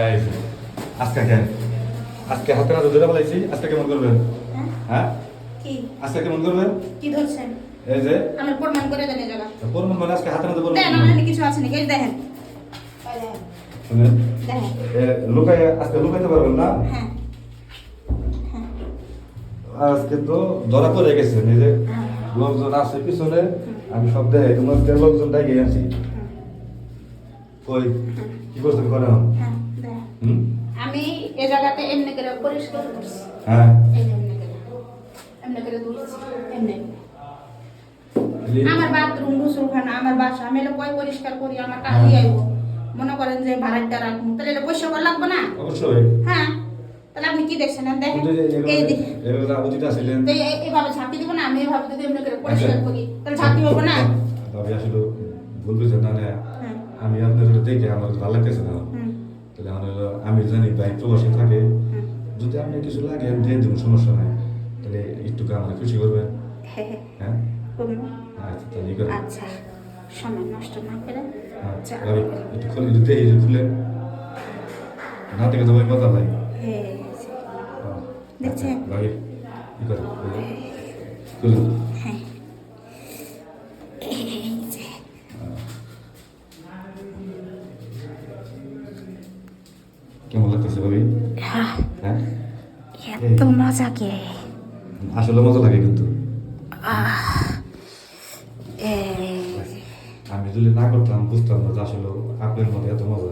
এই যে, আজকে কেন আজকে হাতে হাতে ধরে ফেলাইছি, আজকে কেমন করবেন? হ্যাঁ কি আজকে কেমন করবেন? কি ধরছেন? এই যে আমার প্রমাণ করে দেন এই জায়গা। প্রমাণ মানে আজকে হাতে হাতে দেন আমার এখানে কিছু আছে নাকি? এই দেখেন। শুনেন, দেখেন। লুকাই আজকে লুকাইতে পারবেন না। হ্যাঁ হ্যাঁ আজকে তো ধরা পড়ে গেছেন, এই যে লোকজন আছে পিছনে, আমি সব দেখাই তোমার লোকজন ডাকে আছি। কই কি করছেন করেন? হ্যাঁ দেখেন। হুম আমি এই জায়গাতে এমনি করে পরিষ্কার করছি। হ্যাঁ এই যে এমনি করে তুলছি এমনি। আমার বাথরুম গোসলখানা আমার বাসা আমি এলে কয় পরিষ্কার করি, আমার কাজই আইব। মনে করেন যে ভাড়াটা রাখবো তাহলে এটা পয়সা করা লাগবে না? অবশ্যই। হ্যাঁ তাহলে আপনি কি দেখছেন আর দেখেন। এই দেখেন এগুলো অতীত ছিলেন। তো এইভাবে ঝাঁকি দিব না, আমি এভাবে যদি এমনি করে পরিষ্কার করি তাহলে ঝাঁকি হবে না? তবে আসলে বলবে যে না না, হ্যাঁ আমি আপনার দেখে আমার ভালো লাগতেছে না। হুম তাহলে আমার হলো আমি জানি ভাই প্রবাসী থাকে, হুম যদি আপনার কিছু লাগে আমি দিয়ে দেবো, সমস্যা নাই। তাহলে একটু আমার খুশি করবেন। হ্যাঁ হ্যাঁ হ্যাঁ করবো। আচ্ছা তাহলে ই করেন। আচ্ছা সময় নষ্ট না করে আচ্ছা চা- ভাবি, একটু খুলে একটু দেখি যে খুলে না দেখে তো ভাই মজা নাই। হ্যাঁ দেখছেন? ভাবি ই করে খুলে হ্যাঁ এই যে কেমন লাগতেছে ভাবি? হ্যাঁ, হ্যাঁ এত মজা কে আসলে মজা লাগে কিন্তু এই আমি যদি না করতাম বুঝতাম না যে আসলে আপনার মধ্যে এত মজা।